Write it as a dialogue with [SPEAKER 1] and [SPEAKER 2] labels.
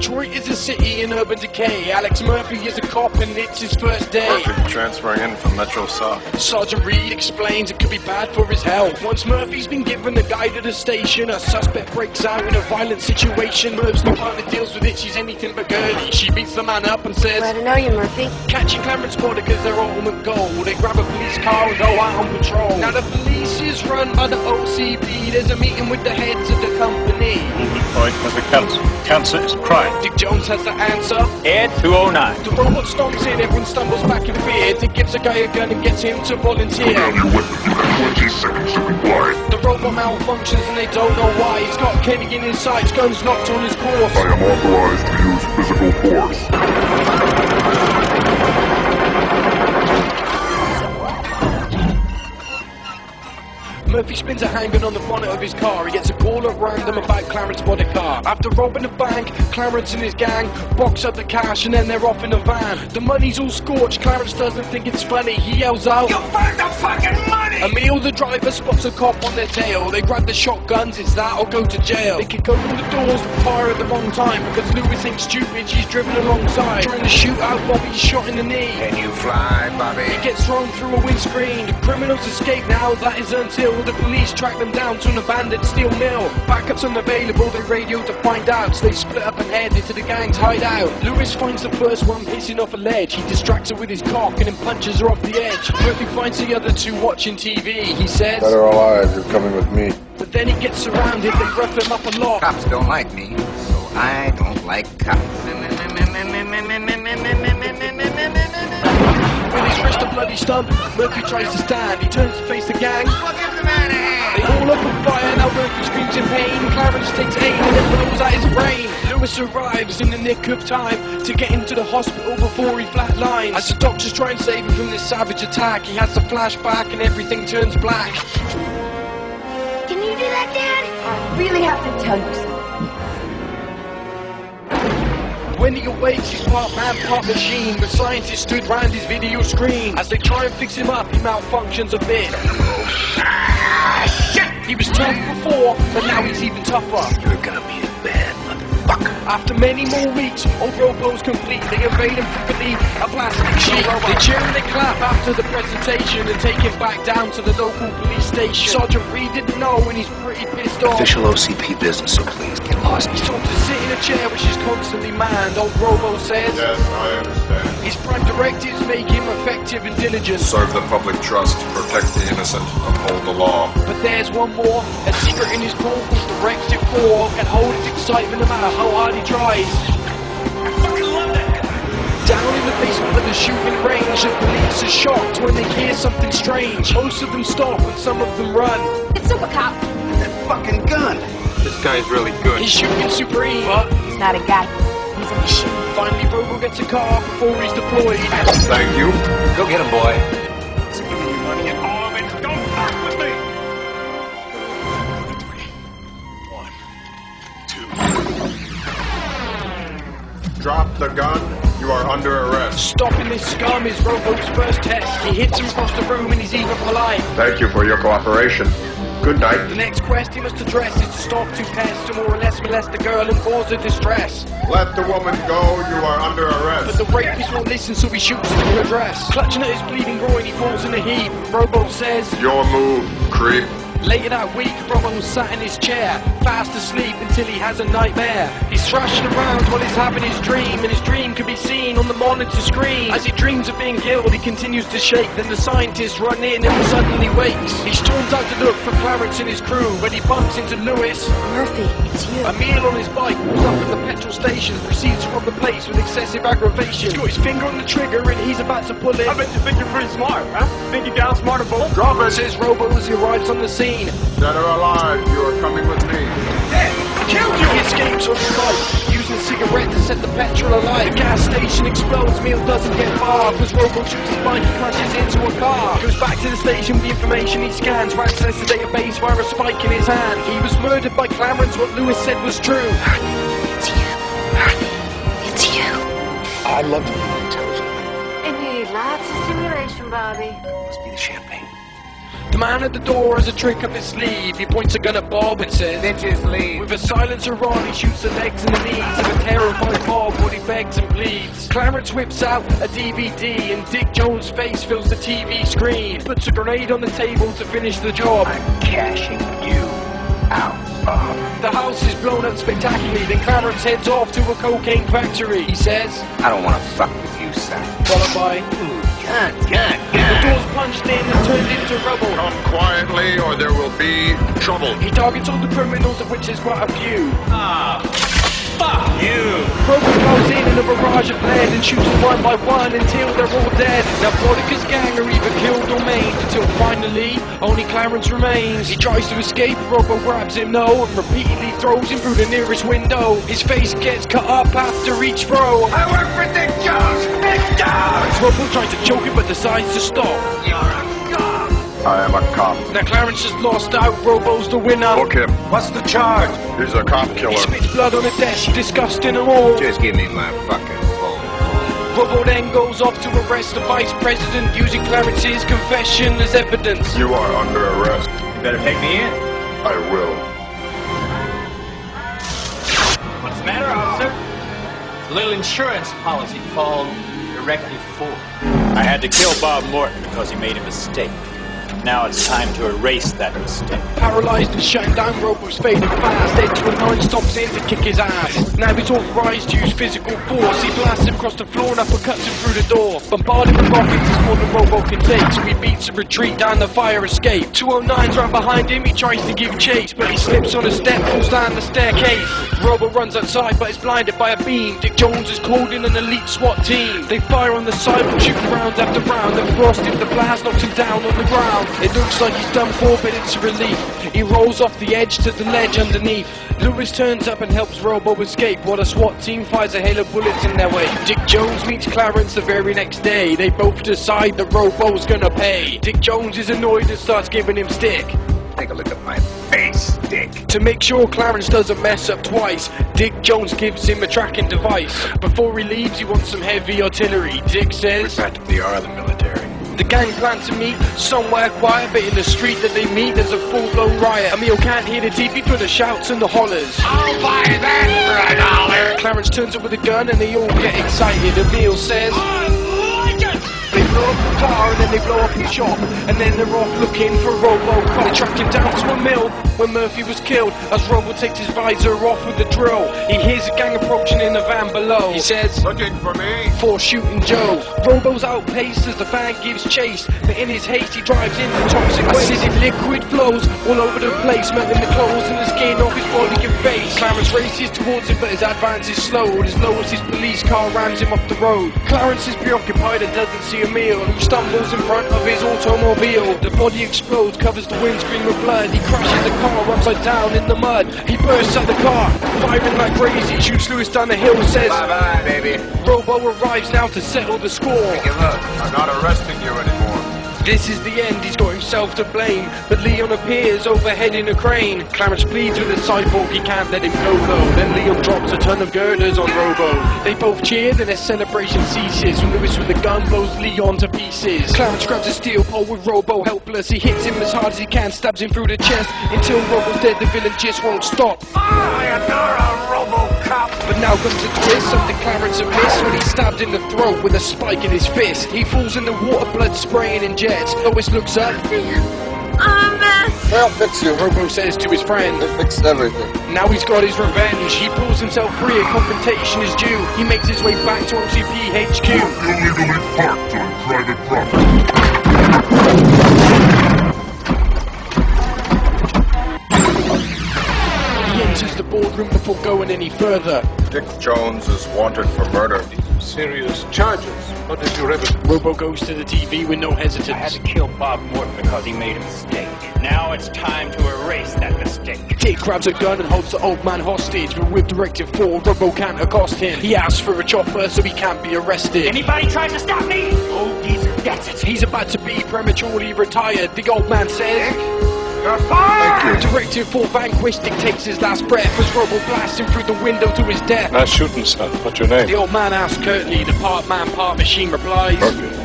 [SPEAKER 1] Detroit is a city in urban decay. Alex Murphy is a cop and it's his first day.
[SPEAKER 2] Murphy transferring in from Metro South.
[SPEAKER 1] Sergeant Reed explains it could be bad for his health. Once Murphy's been given a guide to the station, a suspect breaks out in a violent situation. Murph's new partner deals with it, she's anything but girly. She beats the man up and says,
[SPEAKER 3] Glad to know you, Murphy.
[SPEAKER 1] Catching Clarence Porter because they're ultimate goal. They grab a police car and go out on patrol. Now the police is run by the OCP. There's a meeting with the heads of the company.
[SPEAKER 4] Movement point for the cancer. Cancer is crime.
[SPEAKER 1] Dick Jones has the answer.
[SPEAKER 4] Air 209.
[SPEAKER 1] The robot stomps in, everyone stumbles back in fear. Dick gives a guy a gun and gets him to volunteer.
[SPEAKER 5] Put down your weapon, you have 20 seconds to comply.
[SPEAKER 1] The robot malfunctions and they don't know why. He's got Kenny in his sights, guns knocked on his course.
[SPEAKER 5] I am authorized to use physical force.
[SPEAKER 1] Murphy spins a handgun on the bonnet of his car. He gets a call at random about Clarence bought a car. After robbing a bank, Clarence and his gang box up the cash and then they're off in a van. The money's all scorched, Clarence doesn't think it's funny. He yells out, "You burnt the fucking money!" Emil, the driver, spots a cop on their tail. They grab the shotguns, it's that or go to jail. They kick open the doors but fire at the wrong time because Lewis ain't stupid, she's driven alongside. During the shootout, Bobby's shot in the knee.
[SPEAKER 6] Can you fly, Bobby?
[SPEAKER 1] He gets thrown through a windscreen. The criminals escape now, that is until the police track them down to an abandoned steel mill. Backup's unavailable, they radio to find out. So they split up and head into the gang's hideout. Lewis finds the first one pissing off a ledge. He distracts her with his cock and then punches her off the edge. Murphy finds the other two watching TV. He says,
[SPEAKER 2] Better alive, you're coming with me.
[SPEAKER 1] but then he gets surrounded, they rough him up a lot.
[SPEAKER 6] Cops don't like me, so I don't like cops.
[SPEAKER 1] With his wrist a bloody stump, Murphy tries to stand. He turns to face the gang.
[SPEAKER 6] Give the man a hand!
[SPEAKER 1] They all open fire, now Murphy screams in pain. Clarence takes aim and it blows out his brain. Lewis arrives in the nick of time to get into the hospital before he flatlines. As the doctors try and save him from this savage attack, he has a flashback and everything turns black.
[SPEAKER 3] Can you do that, Dad? I really have to tell you something.
[SPEAKER 1] When he awakes, he's part man, part machine. The scientists stood round his video screen. As they try and fix him up, he malfunctions a bit. Shit! He was tough before, but now he's even tougher.
[SPEAKER 6] You're gonna be a bad motherfucker.
[SPEAKER 1] After many more weeks, old Robo's complete. They evade him from beneath a plastic sheet. They cheer and they clap after the presentation and take him back down to the local police station. Sergeant Reed didn't know and he's pretty pissed off.
[SPEAKER 6] Official OCP business, so please get lost.
[SPEAKER 1] He's told to sit in a chair which is constantly manned. Old Robo says,
[SPEAKER 2] Yes, I understand.
[SPEAKER 1] his prime directives make him effective and diligent.
[SPEAKER 2] Serve the public trust, protect the innocent, uphold the law.
[SPEAKER 1] But there's one more, a secret in his core called Directive 4. Can hold his excitement no matter how hard he tries. I fucking love that guy. Down in the basement of the shooting range, the police are shocked when they hear something strange. Most of them stop and some of them run.
[SPEAKER 3] It's Super Cop.
[SPEAKER 6] That fucking gun!
[SPEAKER 2] This guy's really good.
[SPEAKER 1] He's shooting supreme, but
[SPEAKER 3] He's not a guy. He's a machine.
[SPEAKER 1] finally Robo gets a car before he's deployed.
[SPEAKER 2] Thank you.
[SPEAKER 6] Go get him, boy.
[SPEAKER 4] So give me your money and all of it. Don't fuck with me. 1, 2.
[SPEAKER 2] Drop the gun. You are under arrest.
[SPEAKER 1] Stopping this scum is Robo's first test. He hits him across the room and he's even polite.
[SPEAKER 2] Thank you for your cooperation. Good night.
[SPEAKER 1] The next quest he must address is to stop two pests to more or less molest the girl and cause her distress.
[SPEAKER 2] Let the woman go. You are under
[SPEAKER 1] But
[SPEAKER 2] arrest.
[SPEAKER 1] the rapist won't listen, so he shoots through her dress. Clutching at his bleeding groin, he falls in a heap. Robo says,
[SPEAKER 2] Your move, creep.
[SPEAKER 1] later that week, Robo sat in his chair, fast asleep until he has a nightmare. He's thrashing around while he's having his dream, and his dream can be seen on the monitor screen. As he dreams of being killed, he continues to shake. Then the scientists run in and he suddenly wakes. He storms out to look for Clarence and his crew, when he bumps into Lewis.
[SPEAKER 3] Murphy, it's you.
[SPEAKER 1] Emil on his bike pulls up at the petrol station, proceeds to rob the place with excessive aggravation. He's got his finger on the trigger and he's about to pull it.
[SPEAKER 4] I bet you think you're pretty smart, huh? Think you got smart about
[SPEAKER 2] Drop it.
[SPEAKER 1] Says Robo as he arrives on the scene.
[SPEAKER 2] Dead or alive, you are coming with me.
[SPEAKER 1] He escapes on his bike, using a cigarette to set the petrol alight. The gas station explodes, Emil doesn't get far, because Robo shoots his bike, he crashes into a car. Goes back to the station with the information he scans, to access the database via a spike in his hand. He was murdered by Clarence, what Lewis said was true.
[SPEAKER 3] It's you. It's you.
[SPEAKER 6] I'd love to be intelligent.
[SPEAKER 3] And you need lots of stimulation, Bobby.
[SPEAKER 6] Must be the champagne.
[SPEAKER 1] The man at the door has a trick up his sleeve. He points a gun at Bob and says,
[SPEAKER 6] Bitches leave.
[SPEAKER 1] with a silencer on, he shoots the legs and the knees of a terrified begs and pleads. Clarence whips out a DVD and Dick Jones' face fills the TV screen. He puts a grenade on the table to finish the job.
[SPEAKER 6] I'm cashing you out.
[SPEAKER 1] The house is blown up spectacularly, then Clarence heads off to a cocaine factory. He says,
[SPEAKER 6] I don't want to fuck with you, son.
[SPEAKER 1] followed by, the door's punched in and turned into rubble.
[SPEAKER 2] Come quietly or there will be trouble.
[SPEAKER 1] He targets all the criminals, of which there's quite a few.
[SPEAKER 4] Fuck you!
[SPEAKER 1] Robo goes in a barrage of lead and shoots them one by one until they're all dead. Now Bodica's gang are either killed or maimed until finally only Clarence remains. He tries to escape, Robo grabs him no and repeatedly throws him through the nearest window. His face gets cut up after each throw.
[SPEAKER 6] I work for Dick Jones! Dick Jones!
[SPEAKER 1] Robo tries to choke him but decides to stop.
[SPEAKER 6] You're a cop!
[SPEAKER 2] I am a cop.
[SPEAKER 1] Now Clarence has lost out, Robo's the winner.
[SPEAKER 2] Book him.
[SPEAKER 6] What's the charge?
[SPEAKER 2] He's a cop killer.
[SPEAKER 1] He spits blood on the desk, disgusting them all.
[SPEAKER 6] Just give me my fucking phone.
[SPEAKER 1] Robo then goes off to arrest the vice president using Clarence's confession as evidence.
[SPEAKER 2] You are under arrest.
[SPEAKER 4] You better take me in.
[SPEAKER 2] I will.
[SPEAKER 4] What's the matter, officer? It's a little insurance policy called Directive 4. I had to kill Bob Morton because he made a mistake. Now it's time to erase that mistake.
[SPEAKER 1] Paralyzed and shutting down, Robo's fading fast. Edge with 9 stomps in to kick his ass. Now he's authorized to use physical force. He blasts him across the floor and uppercuts him through the door. Bombarding with rockets is more than Robo can take, so he beats a retreat down the fire escape. 209's right behind him, he tries to give chase, but he slips on a step, falls down the staircase. Robo runs outside but is blinded by a beam. Dick Jones has called in an elite SWAT team. They fire on the sidewalk, shooting round after round. Then Frosted the blast knocks him down on the ground. It looks like he's done for, but it's a relief. He rolls off the edge to the ledge underneath. Lewis turns up and helps Robo escape while the SWAT team fires a hail of bullets in their way. Dick Jones meets Clarence the very next day. They both decide that Robo's gonna pay. Dick Jones is annoyed and starts giving him stick.
[SPEAKER 6] Take a look at my face, Dick.
[SPEAKER 1] To make sure Clarence doesn't mess up twice, Dick Jones gives him a tracking device. Before he leaves, he wants some heavy artillery. Dick says,
[SPEAKER 6] We practically are the military.
[SPEAKER 1] the gang plan to meet somewhere quiet, but in the street that they meet, there's a full-blown riot. Emil can't hear the TV for the shouts and the hollers.
[SPEAKER 6] I'll buy that for $1.
[SPEAKER 1] Clarence turns up with a gun and they all get excited. Emil says, they blow up the car and then they blow up the shop, and then they're off looking for Robo. They track him down to a mill where Murphy was killed as Robo takes his visor off with the drill. He hears a gang approaching in the van below. He says,
[SPEAKER 2] Looking for me?
[SPEAKER 1] for shooting Joe. Robo's outpaced as the van gives chase, but in his haste he drives into toxic waste. Acidic liquid flows all over the place, melting the clothes and the skin off his body and face. Clarence races towards him, but his advance is slowed as low as his police car rams him off the road. Clarence is preoccupied and doesn't see Emil, who stumbles in front of his automobile. The body explodes, covers the windscreen with blood. He crashes the car upside down in the mud. He bursts out the car, firing like crazy, shoots Lewis down the hill and says,
[SPEAKER 6] Bye-bye, baby.
[SPEAKER 1] Robo arrives now to settle the score.
[SPEAKER 6] Give up.
[SPEAKER 2] I'm not arresting you anymore.
[SPEAKER 1] This is the end, he's got himself to blame, but Leon appears overhead in a crane. Clarence pleads with the cyborg, he can't let him go though. Then Leon drops a ton of girders on Robo. They both cheer, then their celebration ceases when Lewis with the gun blows Leon to pieces. Clarence grabs a steel pole with Robo helpless. He hits him as hard as he can, stabs him through the chest. Until Robo's dead, the villain just won't stop.
[SPEAKER 6] I adore a RoboCop.
[SPEAKER 1] But now comes a twist, something Clarence had missed when he's stabbed in the throat with a spike in his fist. He falls in the water, blood spraying in jets. Lois looks up.
[SPEAKER 3] I'm a mess.
[SPEAKER 5] I'll fix you.
[SPEAKER 1] Robo says to his friend,
[SPEAKER 5] I fixed everything.
[SPEAKER 1] now he's got his revenge. He pulls himself free, a confrontation is due. He makes his way back to OCP HQ.
[SPEAKER 5] Illegally parked on private property.
[SPEAKER 1] He enters the boardroom before going any further.
[SPEAKER 2] Dick Jones is wanted for murder.
[SPEAKER 7] Serious charges. What is your evidence?
[SPEAKER 1] Robo goes to the TV with no
[SPEAKER 4] I had
[SPEAKER 1] hesitance.
[SPEAKER 4] to kill Bob Morton because he made a mistake. Now it's time to erase that mistake.
[SPEAKER 1] Dick grabs a gun and holds the old man hostage, but with Directive 4, Robo can't accost him. He asks for a chopper so he can't be arrested.
[SPEAKER 4] Anybody tries to stop me? Oh, geezer, gets it.
[SPEAKER 1] He's about to be prematurely retired. The old man says,
[SPEAKER 6] You're fired!
[SPEAKER 1] Directive 4 vanquished. Dick takes his last breath as Robo blasts him through the window to his death.
[SPEAKER 7] Nice shooting, son. What's your name?
[SPEAKER 1] The old man asks curtly. The part man, part machine replies,
[SPEAKER 7] Murphy.